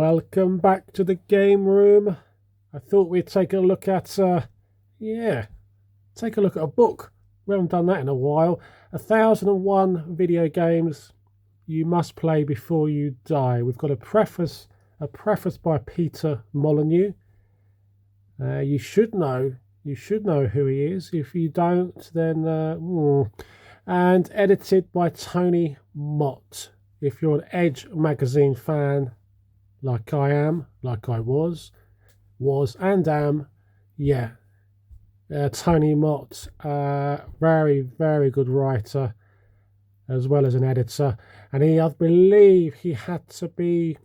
Welcome back to the game room. I thought we'd take a look at, take a look at a book. We haven't done that in a while. 1001 video games you must play before you die. We've got a preface by Peter Molyneux. You should know who he is. If you don't, then and edited by Tony Mott. If you're an Edge magazine fan, like I am, like I was and am, yeah. Tony Mott, very, very good writer as well as an editor. And I believe he had to be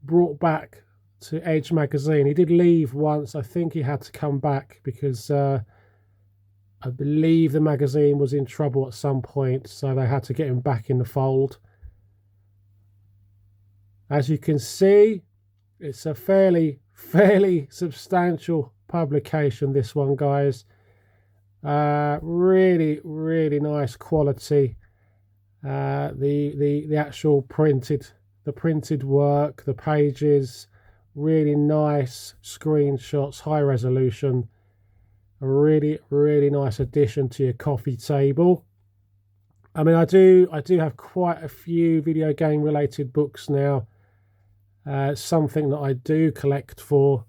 brought back to Edge magazine. He did leave once. I think he had to come back because I believe the magazine was in trouble at some point, so they had to get him back in the fold. As you can see, it's a fairly substantial publication, this one, guys. Really, really nice quality. The actual printed work, the pages, really nice screenshots, high resolution. A really, really nice addition to your coffee table. I mean, I do have quite a few video game related books now. Something that I do collect for.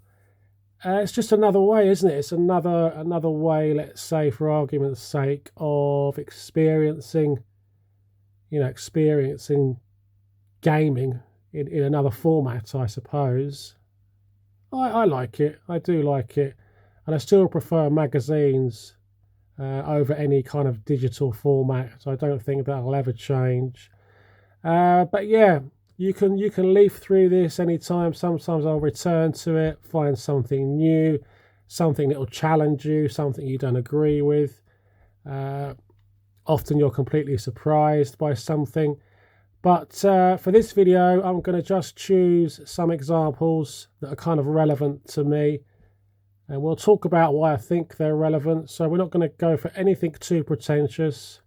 It's just another way, isn't it? It's another way, let's say, for argument's sake, of experiencing gaming in another format, I suppose. I like it. I do like it. And I still prefer magazines over any kind of digital format. So I don't think that'll ever change. But yeah, you can leaf through this anytime. Sometimes I'll return to it, find something new, something that will challenge you, something you don't agree with. Often you're completely surprised by something. But for this video, I'm going to just choose some examples that are kind of relevant to me. And we'll talk about why I think they're relevant. So we're not going to go for anything too pretentious.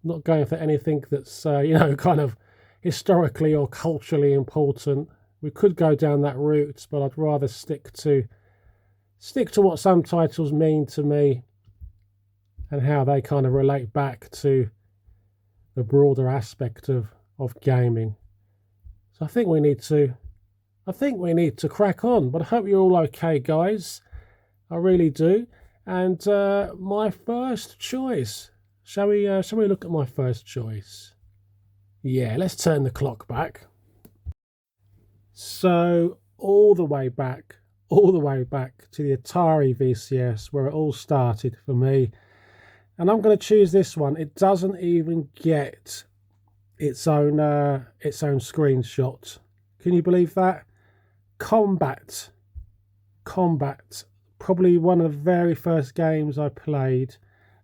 Not going for anything that's, kind of historically or culturally important. We could go down that route, but I'd rather stick to what some titles mean to me and how they kind of relate back to the broader aspect of gaming. So I think we need to crack on, but I hope you're all okay, guys. I really do. And my first choice. Shall we look at my first choice? Yeah, let's turn the clock back. So all the way back to the Atari VCS, where it all started for me. And I'm going to choose this one. It doesn't even get its own screenshot. Can you believe that? Combat. Probably one of the very first games I played.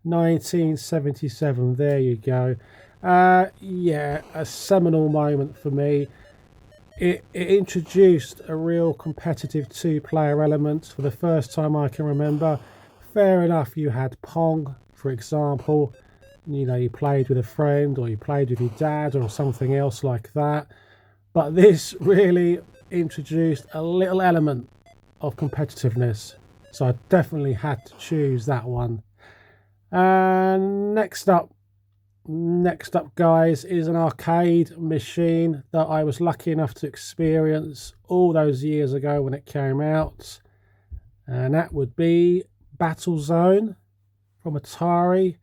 1977. There you go. Yeah, a seminal moment for me. It introduced a real competitive two-player element for the first time I can remember. Fair enough, you had Pong, for example. You played with a friend, or you played with your dad, or something else like that. But this really introduced a little element of competitiveness. So I definitely had to choose that one. And next up, guys, is an arcade machine that I was lucky enough to experience all those years ago when it came out. And that would be Battlezone from Atari,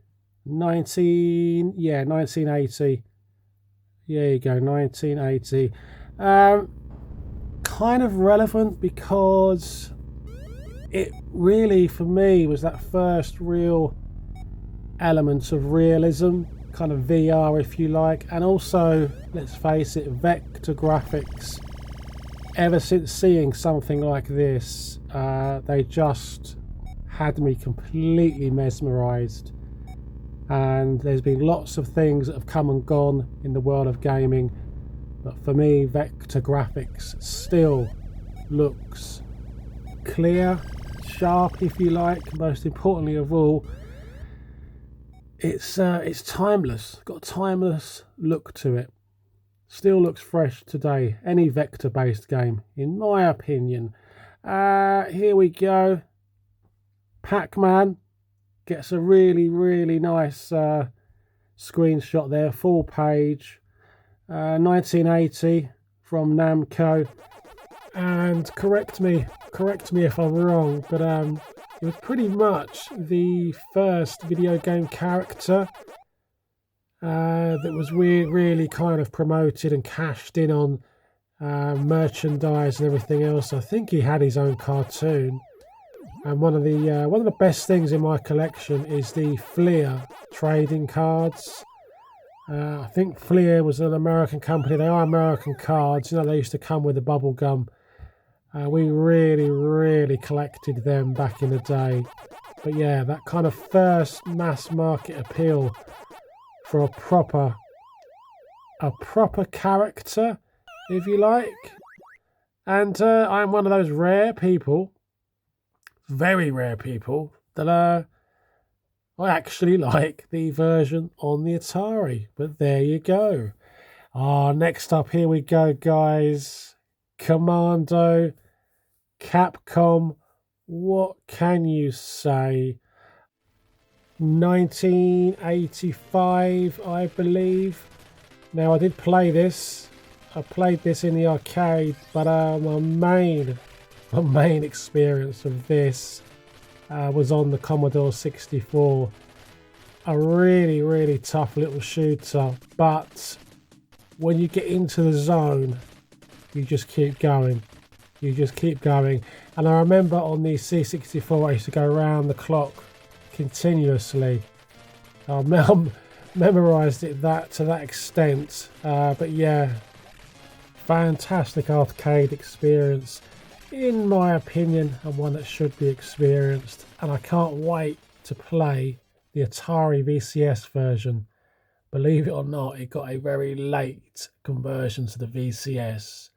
1980. There you go, 1980. Kind of relevant because it really, for me, was that first real element of realism, kind of VR if you like, and also, let's face it, vector graphics. Ever since seeing something like this, they just had me completely mesmerized. And there's been lots of things that have come and gone in the world of gaming, but for me, vector graphics still looks clear, sharp if you like. Most importantly of all, it's timeless. Got a timeless look to it. Still looks fresh today. Any vector-based game, in my opinion. Here we go. Pac-Man gets a really nice screenshot there, full page. 1980 from Namco. And correct me if I'm wrong, but it was pretty much the first video game character that was really kind of promoted and cashed in on merchandise and everything else. I think he had his own cartoon, and one of the best things in my collection is the Fleer trading cards. I think Fleer was an American company. They are American cards. You know, they used to come with the bubble gum. We really collected them back in the day. But yeah, that kind of first mass market appeal for a proper character, if you like. And I'm one of those rare people, very rare people, that I actually like the version on the Atari. But there you go. Next up, here we go, guys. Commando, Capcom, what can you say? 1985, I believe. Now, I did play this. I played this in the arcade, but my main experience of this was on the Commodore 64. A really tough little shooter, but when you get into the zone, you just keep going. You just keep going. And I remember on the C64, I used to go around the clock continuously. I memorized it to that extent. But yeah, fantastic arcade experience, in my opinion, and one that should be experienced. And I can't wait to play the Atari VCS version. Believe it or not, it got a very late conversion to the VCS.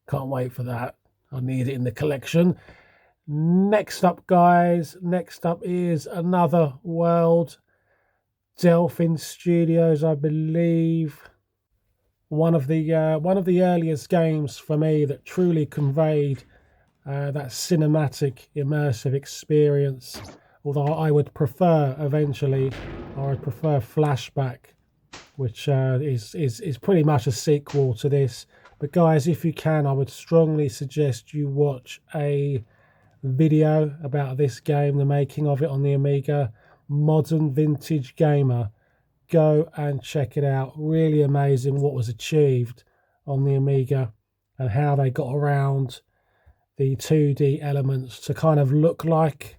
Can't wait for that. I need it in the collection. Next up, guys. Next up is another world. Delphin Studios, I believe. One of the earliest games for me that truly conveyed that cinematic, immersive experience. Although I would prefer eventually, Flashback, which is pretty much a sequel to this. But guys, if you can, I would strongly suggest you watch a video about this game, the making of it on the Amiga. Modern Vintage Gamer. Go and check it out. Really amazing what was achieved on the Amiga and how they got around the 2D elements to kind of look like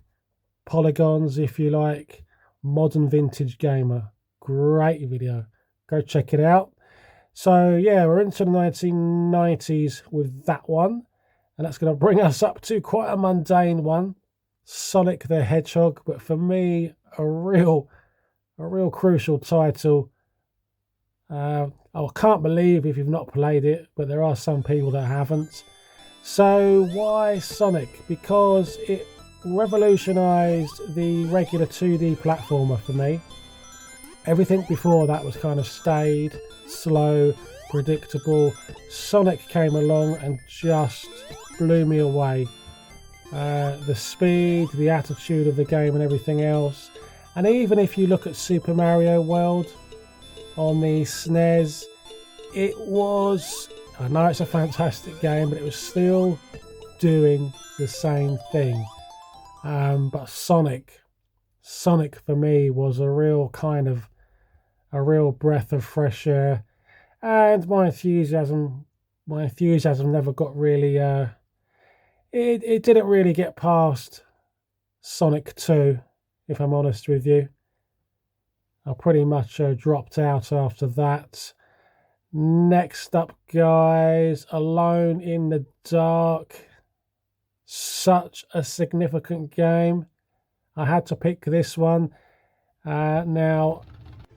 polygons, if you like. Modern Vintage Gamer. Great video. Go check it out. So yeah, we're into the 1990s with that one, and that's going to bring us up to quite a mundane one, Sonic the Hedgehog. But for me, a real crucial title. I can't believe if you've not played it, but there are some people that haven't. So why Sonic? Because it revolutionised the regular 2D platformer for me. Everything before that was kind of staid, slow, predictable. Sonic came along and just blew me away. The speed, the attitude of the game and everything else. And even if you look at Super Mario World on the SNES, it was, I know it's a fantastic game, but it was still doing the same thing. But Sonic for me was a real breath of fresh air, and my enthusiasm never got really it didn't really get past Sonic 2, if I'm honest with you. I pretty much dropped out after that. Next up, guys, Alone in the Dark. Such a significant game. I had to pick this one. Now,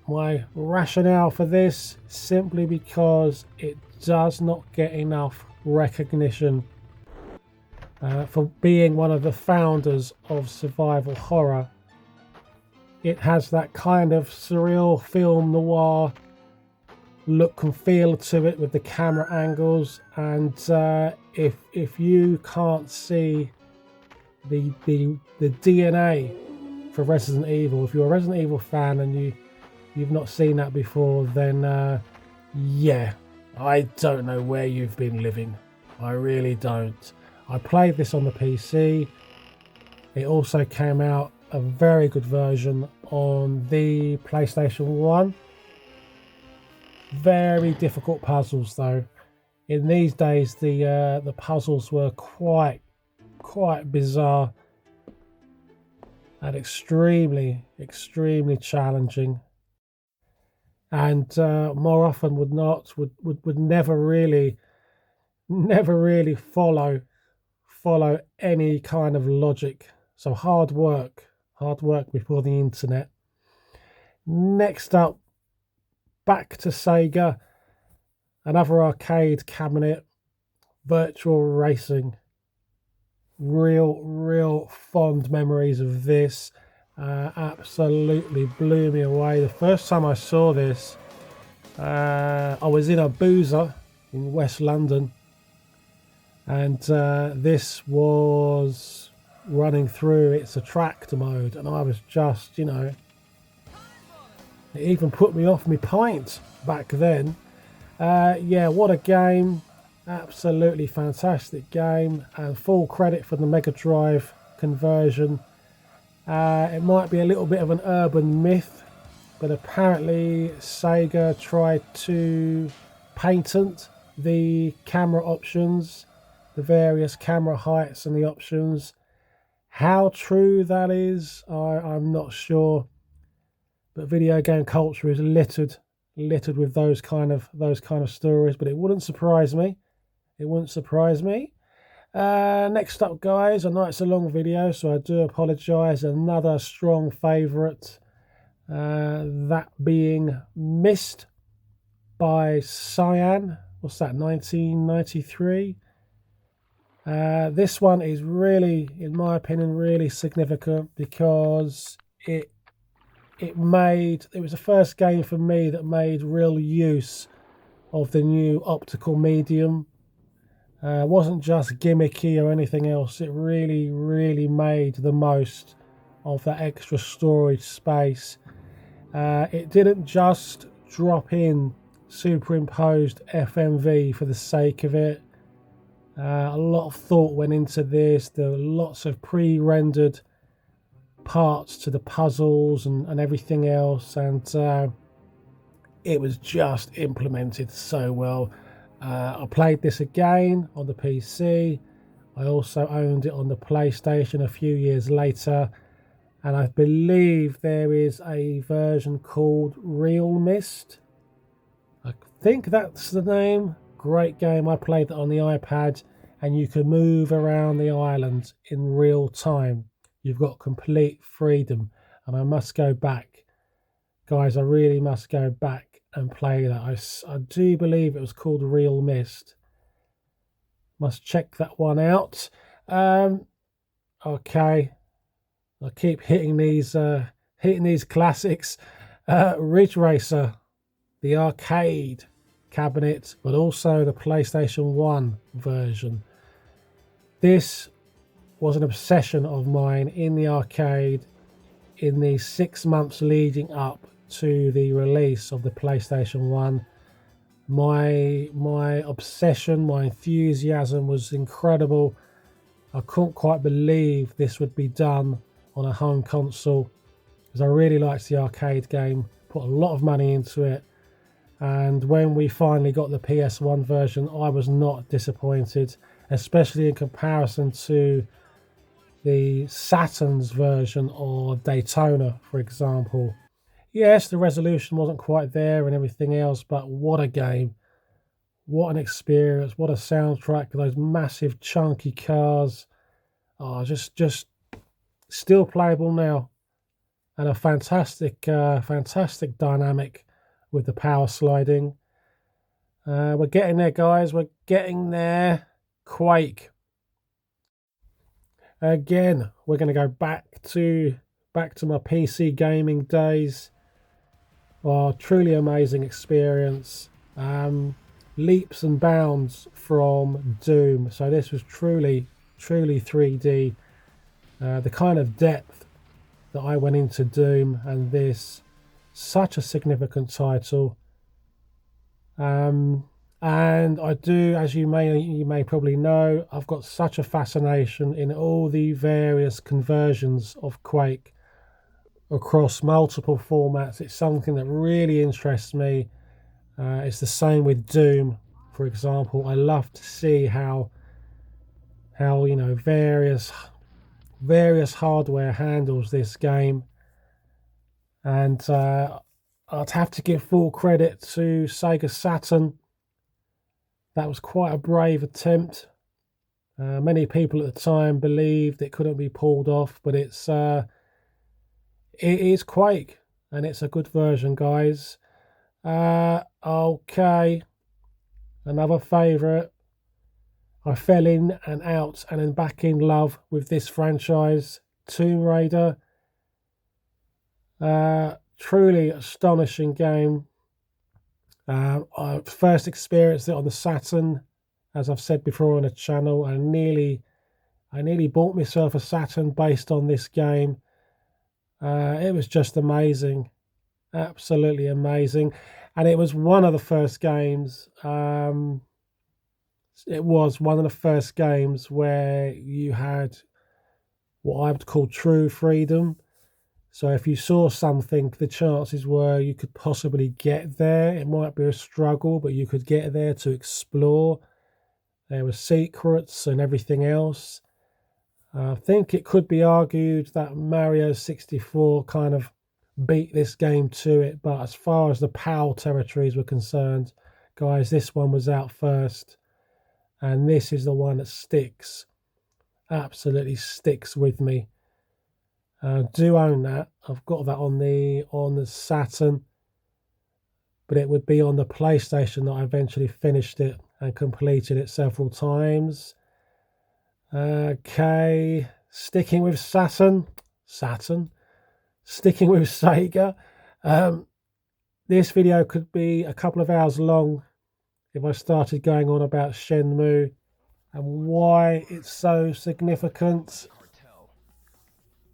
my rationale for this, simply because it does not get enough recognition for being one of the founders of survival horror. It has that kind of surreal film noir look and feel to it with the camera angles. And if you can't see the DNA for Resident Evil, if you're a Resident Evil fan and you've not seen that before, then yeah, I don't know where you've been living. I really don't. I played this on the PC. It also came out a very good version on the PlayStation 1. Very difficult puzzles though. In these days, the puzzles were quite bizarre and extremely challenging. And more often would never really follow any kind of logic. So hard work before the internet. Next up, back to Sega, another arcade cabinet, virtual racing. Real fond memories of this. Absolutely blew me away. The first time I saw this, I was in a boozer in West London, and this was running through its attractor mode, and I was just, it even put me off my pint back then. Yeah, what a game. Absolutely fantastic game, and full credit for the Mega Drive conversion. It might be a little bit of an urban myth, but apparently Sega tried to patent the camera options, the various camera heights and the options. How true that is, I'm not sure, but video game culture is littered with those kind of stories. But it wouldn't surprise me. Next up, guys, I know it's a long video, so I do apologise. Another strong favourite, that being Myst by Cyan. What's that, 1993? This one is really, in my opinion, really significant because it was the first game for me that made real use of the new optical medium. Wasn't just gimmicky or anything else. It really made the most of that extra storage space. It didn't just drop in superimposed FMV for the sake of it. A lot of thought went into this. There were lots of pre-rendered parts to the puzzles and everything else, and it was just implemented so well. I played this again on the PC. I also owned it on the PlayStation a few years later, and I believe there is a version called Real Myst. I think that's the name. Great game. I played that on the iPad, and you can move around the island in real time. You've got complete freedom, and I must go back. Guys, I really must go back and play that. I do believe it was called Real Myst. Must check that one out. Okay. I keep hitting these classics. Ridge Racer, the arcade cabinet, but also the PlayStation 1 version. This was an obsession of mine in the arcade in the 6 months leading up to the release of the PlayStation 1. My obsession, my enthusiasm was incredible. I couldn't quite believe this would be done on a home console, because I really liked the arcade game, put a lot of money into it. And when we finally got the PS1 version, I was not disappointed, especially in comparison to the Saturn's version or Daytona, for example. Yes, the resolution wasn't quite there and everything else, but what a game. What an experience. What a soundtrack. Those massive chunky cars. Oh, just still playable now. And a fantastic dynamic with the power sliding. We're getting there, guys. We're getting there. Quake. Again, we're going to go back to my PC gaming days. Oh, truly amazing experience. leaps and bounds from Doom. So this was truly 3D. The kind of depth that I went into Doom, and this, such a significant title. And I do, as you may probably know, I've got such a fascination in all the various conversions of Quake across multiple formats. It's something that really interests me. It's the same with Doom, for example. I love to see how various hardware handles this game, and I'd have to give full credit to Sega Saturn. That was quite a brave attempt. Many people at the time believed it couldn't be pulled off, but it is Quake, and it's a good version, guys. Okay, another favourite. I fell in and out and then back in love with this franchise, Tomb Raider. Truly astonishing game. I first experienced it on the Saturn, as I've said before on the channel. I nearly bought myself a Saturn based on this game. It was just amazing, absolutely amazing, and it was one of the first games. It was one of the first games where you had what I would call true freedom. So if you saw something, the chances were you could possibly get there. It might be a struggle, but you could get there to explore. There were secrets and everything else. I think it could be argued that Mario 64 kind of beat this game to it, but as far as the PAL territories were concerned, guys, this one was out first, and this is the one that sticks, absolutely sticks with me. Do own that. I've got that on the Saturn, but it would be on the PlayStation that I eventually finished it and completed it several times. Okay, sticking with Saturn, sticking with Sega. This video could be a couple of hours long if I started going on about Shenmue and why it's so significant.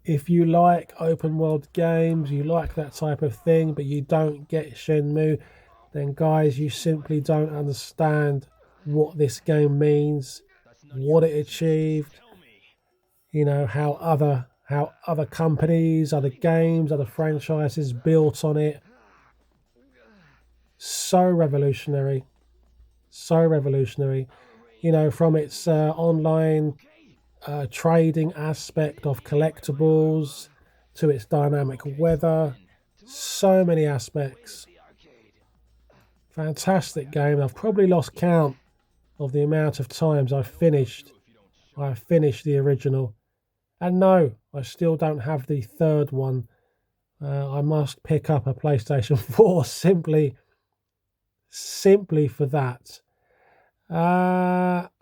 If you like open world games, you like that type of thing, but you don't get Shenmue, then guys, you simply don't understand what this game means, what it achieved, how other companies, other games, other franchises built on it. So revolutionary, from its online trading aspect of collectibles to its dynamic weather, so many aspects. Fantastic game. I've probably lost count of the amount of times I've finished the original, and no, I still don't have the third one. I must pick up a PlayStation 4 simply for that.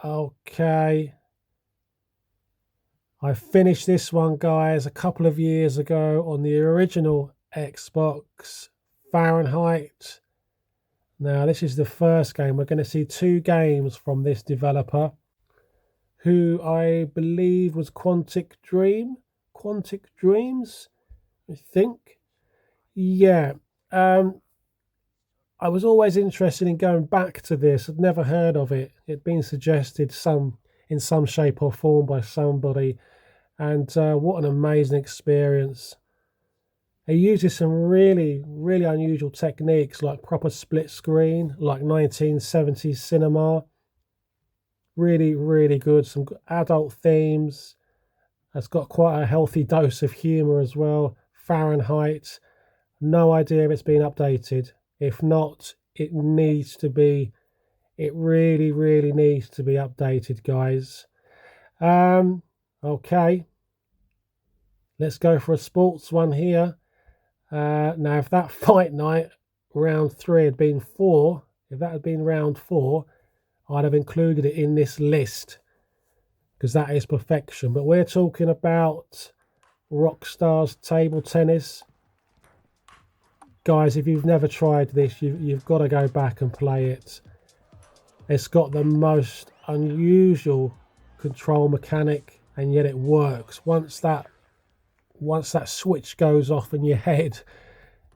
Okay, I finished this one, guys, a couple of years ago on the original Xbox, Fahrenheit. Now, this is the first game. We're going to see two games from this developer, who I believe was Quantic Dreams, I think. Yeah. I was always interested in going back to this. I'd never heard of it. It'd been suggested in some shape or form by somebody. And what an amazing experience. It uses some really, really unusual techniques like proper split screen, like 1970s cinema. Really, really good. Some adult themes. It's got quite a healthy dose of humour as well. Fahrenheit. No idea if it's been updated. If not, it needs to be. It really, really needs to be updated, guys. Okay. Let's go for a sports one here. Now, if that fight night round 3 had been 4, if that had been round 4, I'd have included it in this list because that is perfection. But we're talking about Rockstar's table tennis. Guys, if you've never tried this, you've got to go back and play it. It's got the most unusual control mechanic, and yet it works. Once that switch goes off in your head,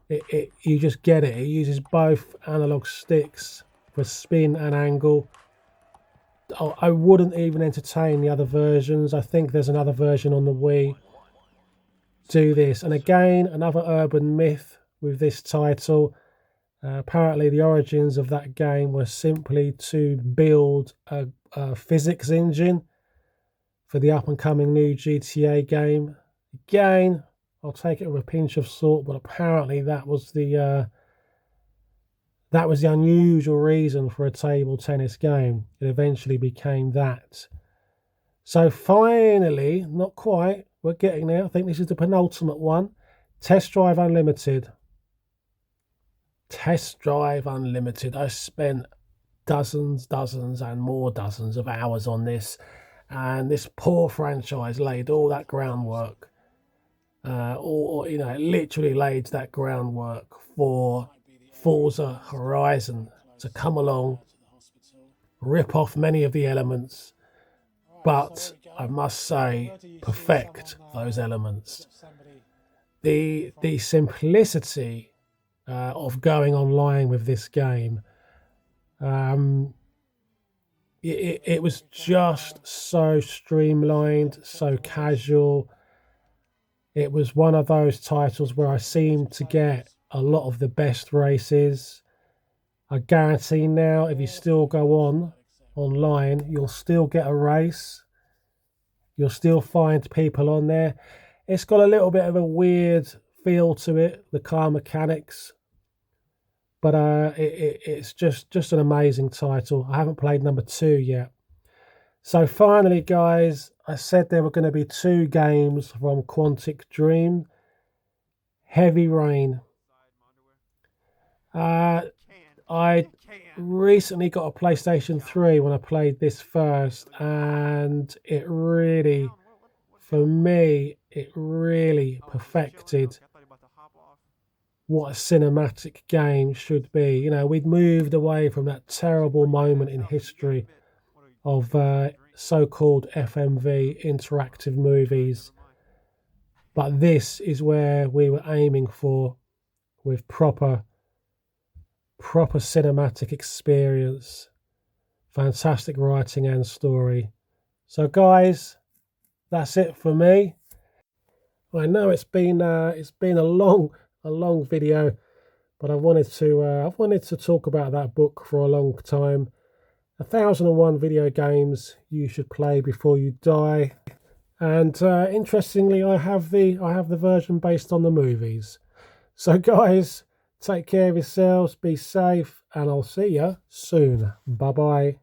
you just get it. It uses both analog sticks for spin and angle. I wouldn't even entertain the other versions. I think there's another version on the Wii. Do this. And again, another urban myth with this title. Apparently the origins of that game were simply to build a physics engine for the up-and-coming new GTA game. Again, I'll take it with a pinch of salt, but apparently that was the unusual reason for a table tennis game. It eventually became that. So finally, not quite, we're getting there. I think this is the penultimate one. Test Drive Unlimited. Test Drive Unlimited. I spent dozens and more dozens of hours on this, and this poor franchise laid all that groundwork. It literally laid that groundwork for Forza Horizon to come along, rip off many of the elements, but I must say, perfect those elements. The simplicity of going online with this game, it was just so streamlined, so casual. It was one of those titles where I seemed to get a lot of the best races. I guarantee now, if you still go online, you'll still get a race. You'll still find people on there. It's got a little bit of a weird feel to it, the car mechanics. But it's just an amazing title. I haven't played number 2 yet. So finally, guys, I said there were going to be 2 games from Quantic Dream. Heavy Rain. I recently got a PlayStation 3 when I played this first, and it really, for me, it really perfected what a cinematic game should be. You know, we'd moved away from that terrible moment in history of so-called FMV interactive movies, but this is where we were aiming for, with proper cinematic experience, fantastic writing and story. So guys, that's it for me. I know it's been a long video, but I wanted to talk about that book for a long time. 1001 video games you should play before you die. And interestingly, I have the version based on the movies. So guys, take care of yourselves, be safe, and I'll see you soon. Bye bye.